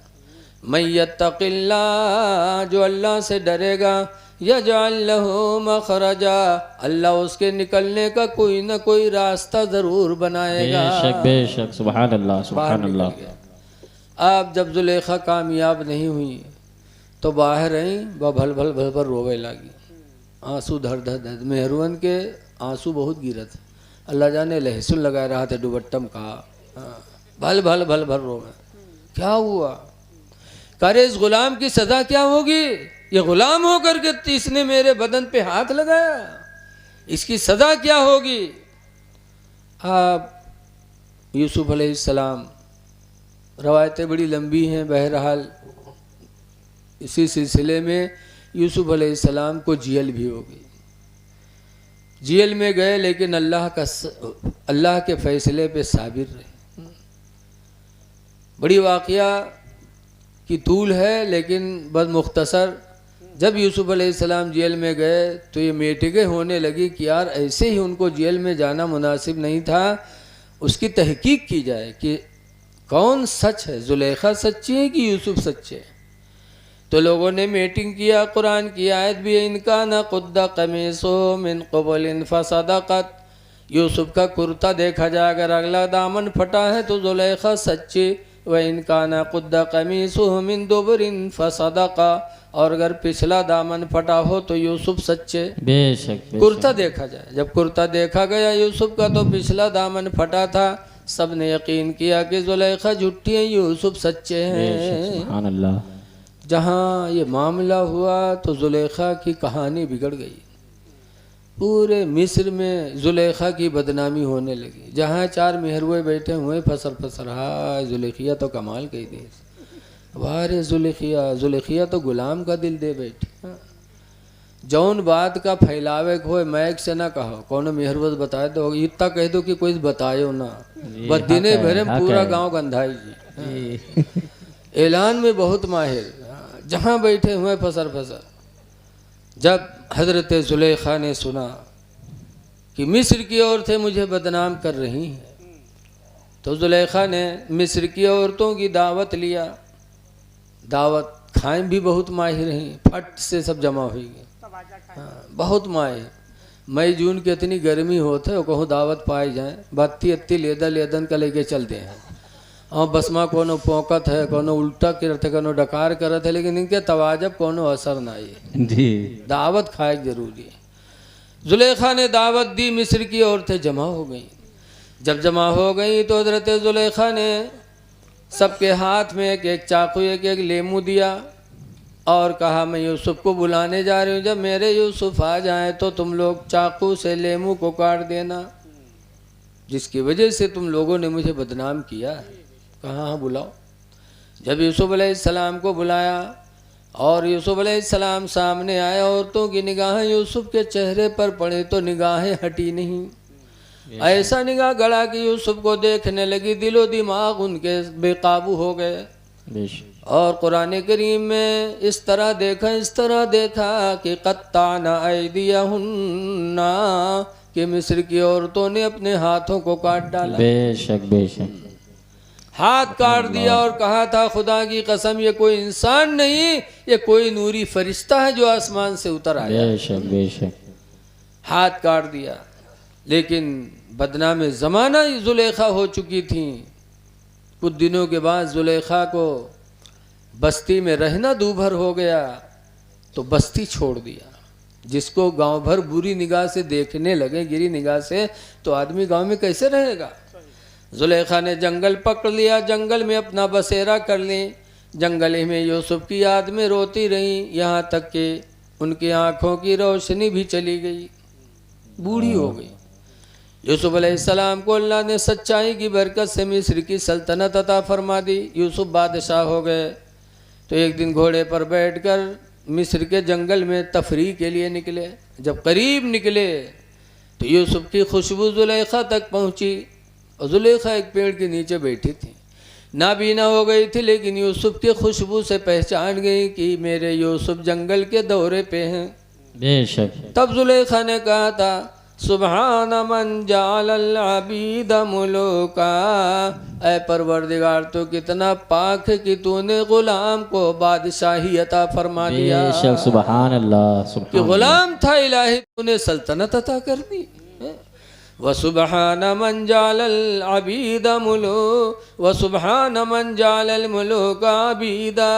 मैं यत्तक़िल्लाह, जो अल्लाह से डरेगा, यजअल लहू मखरजा, अल्लाह उसके निकलने का कोई ना कोई रास्ता ज़रूर बनाएगा। बेशक बेशक सुभान अल्लाह बाहर सुभान निकल अल्लाह। गया। अब जब जुलेखा कामयाब नहीं हुई तो बाहर आई, वह भल भल भल भल रोवे लगी, आंसू धर धर धर। मेहरुवन के आंसू बहुत गिरत। अल्लाह जाने लहसुन लगा रहा था दुबट्टम कहा, भल भल भल भल रोवे। क्या हुआ? करे इस गुलाम की सजा क्या होगी? ये गुलाम होकर के इसने मेरे बदन पे हाथ लगाया, इसकी सजा क्या होगी? आप यूसुफ अलैहिस्सलाम, रवायतें बड़ी लंबी हैं, बहरहाल इसी सिलसिले में यूसुफ अलैहिस्सलाम को जेल भी हो गई। जेल में गए लेकिन अल्लाह के फैसले पे साबिर रहे। बड़ी वाक़या की तूल है लेकिन बस मुख्तसर। जब यूसुफ अलैहिस्सलाम जेल में गए तो ये मीटिंगें होने लगी कि यार ऐसे ही उनको जेल में जाना मुनासिब नहीं था, उसकी तहकीक की जाए कि कौन सच है, जुलेखा सच्ची है कि यूसुफ सच्चे हैं। तो लोगों ने मीटिंग किया। कुरान की आयत भी है, इनका न कुद्दा कमीसो मिन क़बलिन फसदक़त, यूसुफ का कुर्ता देखा जाए अगर अगला दामन फटा है तो जुलेखा सच्ची। व इनका न कुद्दा कमीसो मिन दुबरिन फसदक़ा, और अगर पिछला दामन फटा हो तो यूसुफ सच्चे। बेशक कुर्ता देखा जाए। जब कुर्ता देखा गया यूसुफ का तो पिछला दामन फटा था। सब ने यकीन किया कि जुलेखा झूठी है, यूसुफ सच्चे हैं। सुभान अल्लाह। जहाँ ये मामला हुआ तो जुलेखा की कहानी बिगड़ गई। पूरे मिस्र में जुलेखा की बदनामी होने लगी। जहाँ चार मेहरुए बैठे हुए फसर फसर, हाय जुलेखिया तो कमाल कही दी, वारे जुलेखिया, जुलेखिया तो गुलाम का दिल दे बैठी। जौन बात का फैलावे हो मैक से ना कहो, कौन मेहरवत बताए दो, इतना कह दो कि कोई बतायो ना, बस दिने भरे में पूरा गांव गंधाई जी। ऐलान में बहुत माहिर, जहाँ बैठे हुए फसर फसर। जब हजरत जुलेखा ने सुना कि मिस्र की औरतें मुझे बदनाम कर रही हैं तो जुलेखा ने मिस्र की औरतों की दावत लिया। दावत खाएं भी बहुत माहिर हैं, फट से सब जमा हुई गए। हाँ, बहुत माहिर। मई जून की इतनी गर्मी होते हो कहूँ दावत पाई जाए, बत्ती अत्ती लेदन का लेके चलते हैं। और बसमा कोनो पोकत है, कोनो उल्टा करते, कोनो डकार करत है, लेकिन इनके तवाजब कोनो असर ना आई जी। दावत खाए जरूरी है। जुलेखा ने दावत दी, मिस्र की औरतें जमा हो गई। जब जमा हो गई तो हजरत जुलेखा ने सबके हाथ में एक एक चाकू एक एक लेमू दिया और कहा मैं यूसुफ को बुलाने जा रही हूँ, जब मेरे यूसुफ आ जाएं तो तुम लोग चाकू से लेमू को काट देना, जिसकी वजह से तुम लोगों ने मुझे बदनाम किया है। कहाँ हाँ बुलाओ। जब यूसुफ अलैहिस्सलाम को बुलाया और यूसुफ अलैहिस्सलाम सामने आए, औरतों की निगाहें यूसुफ के चेहरे पर पड़े तो निगाहें हटी नहीं। ऐसा निगाह गड़ा कि यूसुफ को देखने लगी, दिलो दिमाग उनके बेकाबू हो गए। और कुरान करीम में इस तरह देखा कि कत्ताना ऐदियहुन्ना, कि मिस्र की औरतों ने अपने हाथों को काट डाला। बेशक बेशक। हाथ काट दिया और कहा था खुदा की कसम ये कोई इंसान नहीं, ये कोई नूरी फरिश्ता है जो आसमान से उतर आया। बेशक बेशक। हाथ काट दिया। लेकिन बदनाम ज़माना जुलेखा हो चुकी थी। कुछ दिनों के बाद जुलेखा को बस्ती में रहना दूभर हो गया तो बस्ती छोड़ दिया। जिसको गांव भर बुरी निगाह से देखने लगे, गिरी निगाह से, तो आदमी गांव में कैसे रहेगा। जुलेखा ने जंगल पकड़ लिया, जंगल में अपना बसेरा कर ली। जंगल ही में यूसुफ की याद में रोती रही, यहाँ तक कि उनकी आँखों की रोशनी भी चली गई, बूढ़ी हो गई। यूसुफ अलैहिस्सलाम को अल्लाह ने सच्चाई की बरकत से मिस्र की सल्तनत अता फरमा दी। यूसुफ बादशाह हो गए। तो एक दिन घोड़े पर बैठकर मिस्र के जंगल में तफरीह के लिए निकले। जब करीब निकले तो यूसुफ की खुशबू जुलेखा तक पहुंची और जुलेखा एक पेड़ के नीचे बैठी थी। नाबीना हो गई थी, लेकिन यूसुफ की खुशबू से पहचान गई कि मेरे यूसुफ जंगल के दौरे पे हैं। बेशक तब जुलेखा ने कहा था, सुबहान मन जालल अबीद मुलूका, ऐ परवरदिगार तो कितना पाक है कि तूने गुलाम को बादशाही अता फरमा दिया। बेशक सुभान अल्लाह कि सुभान गुलाम था इलाही, तूने सल्तनत अता कर दी। व सुबहान मन जालल अबीद मुलू व सुबहान मन जालल मुलूका अबीदा,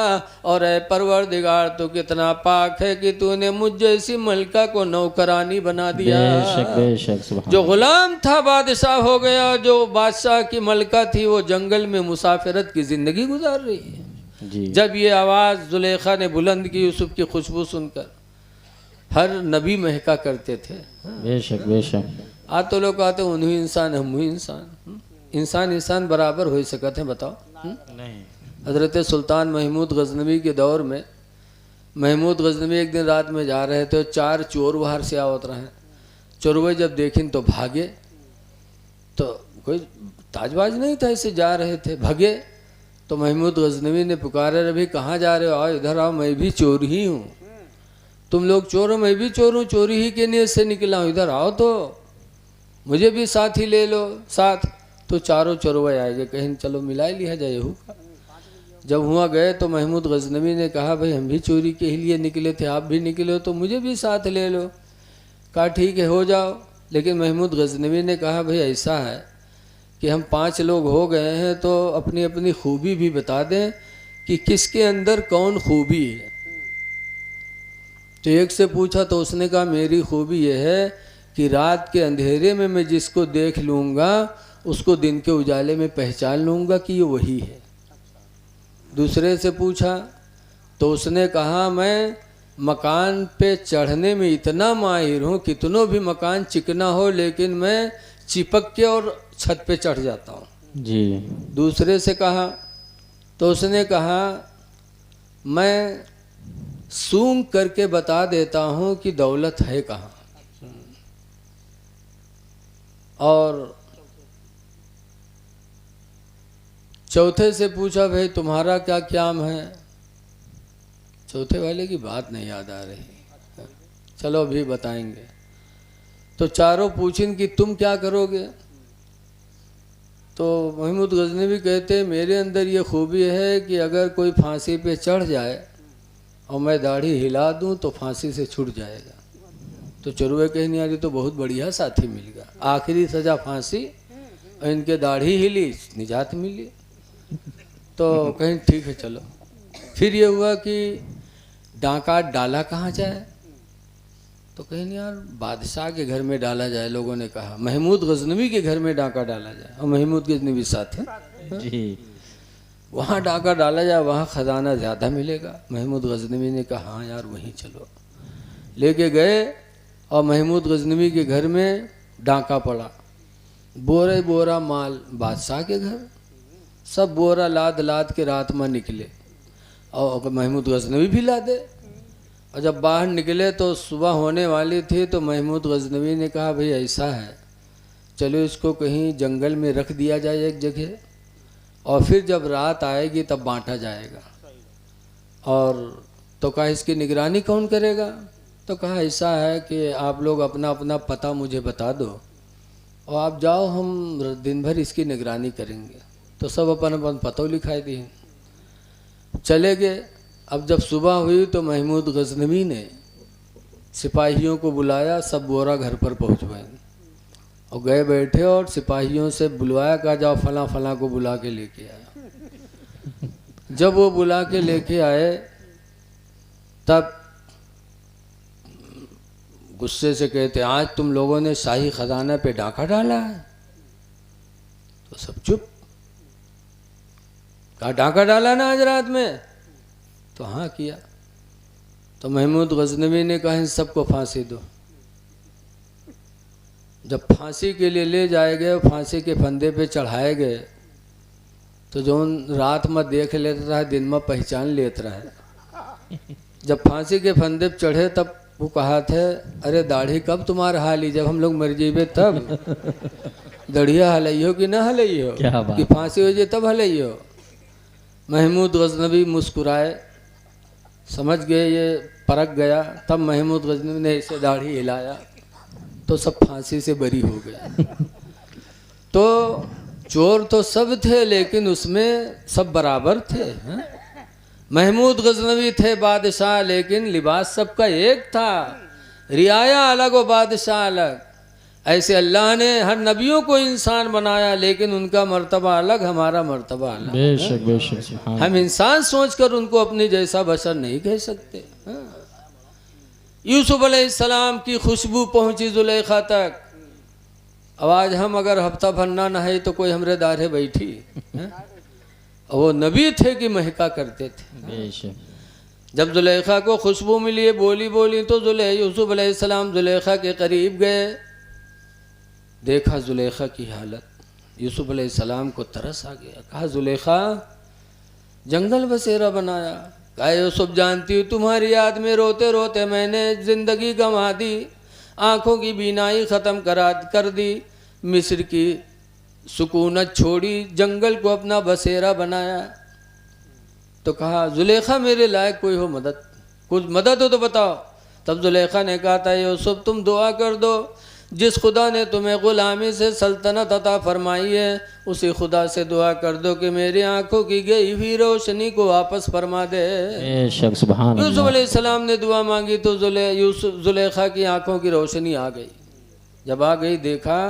और ऐ परवरदिगार तो कितना पाक है कि तूने मुझ जैसी मलका को नौकरानी बना दिया। बेशक बेशक सुभान जो गुलाम था बादशाह हो गया, जो बादशाह की मलका थी वो जंगल में मुसाफिरत की जिंदगी गुजार रही है। जी जब ये आवाज़ जुलेखा ने बुलंद की यूसुफ की खुशबू सुनकर, हर नबी महका करते थे। बेशक बेशक आज तो लोग कहते हैं उन्हीं इंसान हम ही इंसान। इंसान इंसान बराबर हो सकते हैं, बताओ? नहीं हजरत सुल्तान महमूद गजनवी के दौर में महमूद गजनवी एक दिन रात में जा रहे थे, 4 चोर बाहर से आवत रहे। चोरवे जब देखें तो भागे। तो कोई ताजबाज नहीं था, ऐसे जा रहे थे, भागे। तो महमूद गजनवी ने पुकारा, अभी कहाँ जा रहे हो? आओ इधर आओ, मैं भी चोर ही हूँ। तुम लोग चोर हो, मैं भी चोर हूँ, चोरी ही के नीयत से निकला हूँ। इधर आओ तो मुझे भी साथ ही ले लो साथ। तो चारों चोरवे आएंगे, कहीं चलो मिला लिया जाए का। जब हुआ गए तो महमूद गजनवी ने कहा, भाई हम भी चोरी के ही लिए निकले थे, आप भी निकले हो तो मुझे भी साथ ले लो। कहा ठीक है हो जाओ। लेकिन महमूद गजनवी ने कहा, भाई ऐसा है कि हम 5 लोग हो गए हैं तो अपनी अपनी खूबी भी बता दें कि किसके अंदर कौन खूबी है। तो एक से पूछा तो उसने कहा, मेरी खूबी यह है कि रात के अंधेरे में मैं जिसको देख लूँगा उसको दिन के उजाले में पहचान लूँगा कि ये वही है। दूसरे से पूछा तो उसने कहा, मैं मकान पे चढ़ने में इतना माहिर हूँ, कितनों भी मकान चिकना हो लेकिन मैं चिपक के और छत पे चढ़ जाता हूँ। जी दूसरे से कहा तो उसने कहा, मैं सूंघ करके बता देता हूँ कि दौलत है कहाँ। और चौथे से पूछा, भाई तुम्हारा क्या काम है? चौथे वाले की बात नहीं याद आ रही, चलो अभी बताएंगे। तो चारों पूछें कि तुम क्या करोगे? तो महमूद गजनवी कहते, मेरे अंदर ये खूबी है कि अगर कोई फांसी पे चढ़ जाए और मैं दाढ़ी हिला दूं तो फांसी से छूट जाएगा। तो चोरवे कहने यार ये तो बहुत बढ़िया साथी मिल गया, आखिरी सजा फांसी और इनके दाढ़ी हिली, निजात मिली। तो कहीं ठीक है चलो। फिर ये हुआ कि डांका डाला कहाँ जाए? तो कहीं यार बादशाह के घर में डाला जाए। लोगों ने कहा महमूद गजनवी के घर में डांका डाला जाए, और महमूद गजनवी साथ है जी वहाँ डांका डाला जाए, वहाँ खजाना ज़्यादा मिलेगा। महमूद गजनवी ने कहा हाँ यार वहीं चलो। लेके गए और महमूद गजनवी के घर में डांका पड़ा, बोरे बोरा माल बादशाह के घर, सब बोरा लाद लाद के रात में निकले और महमूद गजनवी भी लादे। और जब बाहर निकले तो सुबह होने वाली थी, तो महमूद गजनवी ने कहा भाई ऐसा है चलो इसको कहीं जंगल में रख दिया जाए एक जगह, और फिर जब रात आएगी तब बांटा जाएगा। और तो कहा इसकी निगरानी कौन करेगा? तो कहा ऐसा है कि आप लोग अपना अपना पता मुझे बता दो और आप जाओ, हम दिन भर इसकी निगरानी करेंगे। तो सब अपन अपन पता लिखाई दिए, चले गए। अब जब सुबह हुई तो महमूद गजनवी ने सिपाहियों को बुलाया, सब बोरा घर पर पहुँचवाए और गए बैठे और सिपाहियों से बुलवाया, कहा जाओ फला फला को बुला के लेके आया। जब वो बुला के लेके आए तब गुस्से से कहते आज तुम लोगों ने शाही खजाना पे डाका डाला है? तो सब चुप। कहा डाका डाला ना आज रात में? तो हाँ किया। तो महमूद गजनवी ने कहा इन सबको फांसी दो। जब फांसी के लिए ले जाए गए, फांसी के फंदे पे चढ़ाए गए, तो जो रात में देख लेता रहा, दिन में पहचान लेता रहा। जब फांसी के फंदे पे चढ़े तब वो कहा थे, अरे दाढ़ी कब तुम्हारा हाली, जब हम लोग मर जेबे तब दढ़िया हलइयो कि न हलइयो, क्या बात। कि फांसी हो जाए तब हलइयो। महमूद गजनवी मुस्कुराए, समझ गए ये परख गया। तब महमूद गजनवी ने इसे दाढ़ी हिलाया तो सब फांसी से बरी हो गए। तो चोर तो सब थे लेकिन उसमें सब बराबर थे। महमूद गजनवी थे बादशाह लेकिन लिबास सबका एक था, रियाया अलग और बादशाह अलग। ऐसे अल्लाह ने हर नबियों को इंसान बनाया लेकिन उनका मर्तबा अलग, हमारा मर्तबा अलग। बेशक बेशक सुभान हम इंसान सोचकर उनको अपनी जैसा बशर नहीं कह सकते। यूसुफ अलैहिस्सलाम की खुशबू पहुंची जुलेखा तक। अब आज हम अगर हफ्ता भर ना नहाए तो कोई हमरे दारे बैठी। वो नबी थे कि महका करते थे। बेशक। जब जुलेखा को खुशबू मिली, बोली बोली तो यूसुफ अलैहिस्सलाम जुलेखा के करीब गए, देखा जुलेखा की हालत। यूसुफ अलैहिस्सलाम को तरस आ गया। कहा जुलेखा जंगल बसेरा बनाया। कहा यूसुफ जानती हूँ तुम्हारी याद में रोते रोते मैंने जिंदगी गंवा दी, आंखों की बीनाई ख़त्म कर दी, मिस्र की सुकूनत छोड़ी, जंगल को अपना बसेरा बनाया। तो कहा जुलेखा मेरे लायक कोई हो मदद, कुछ मदद हो तो बताओ। तब जुलेखा ने कहा था यूसुफ तुम दुआ कर दो, जिस खुदा ने तुम्हें गुलामी से सल्तनत अता फरमाई है उसी खुदा से दुआ कर दो कि मेरी आंखों की गई हुई रोशनी को वापस फरमा दे। बेशक सुभान यूसुफ अल्लाह। अलैहिस्सलाम ने दुआ मांगी तो जुलेखा की आंखों की रोशनी आ गई। जब आ गई देखा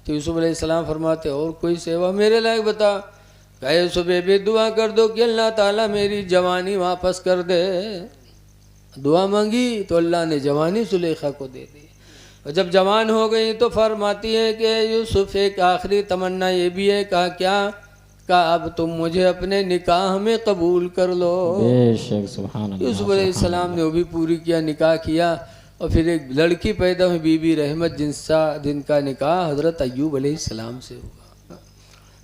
तो यूसुफ अलैहिस्सलाम फरमाते और कोई सेवा मेरे लायक बता। कहा यूसुफ बेबी दुआ कर दो कि अल्लाह ताला मेरी जवानी वापस कर दे। दुआ मांगी तो अल्लाह ने जवानी जुलेखा को दे दी। और जब जवान हो गई तो फरमाती है कि यूसुफ एक आखिरी तमन्ना ये भी है। कहा क्या? कहा अब तुम मुझे अपने निकाह में कबूल कर लो। बेशक सुभान अल्लाह। यूसुफ अलैहिस्सलाम ने वो भी पूरी किया, निकाह किया। और फिर एक लड़की पैदा हुई बीबी रहमत, जिनका निकाह हज़रत अय्यूब अलैहिस्सलाम से हुआ।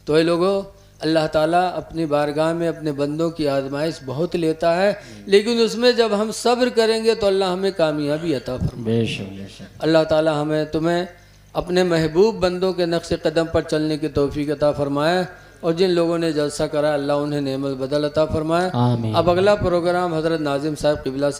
तो ये लोगों अल्लाह ताला अपनी बारगाह में अपने बंदों की आजमाइश बहुत लेता है, लेकिन उसमें जब हम सब्र करेंगे तो अल्लाह हमें कामयाबी अता फरमाए। बेशक बेशक। अल्लाह ताला हमें तुम्हें अपने महबूब बंदों के नक्श कदम पर चलने की तौफीक अता फरमाए। और जिन लोगों ने जलसा करा अल्लाह उन्हें नेमत बदल अता फरमाए। आमीन। अब अगला प्रोग्राम हज़रत नाजिम साहब क़िबला से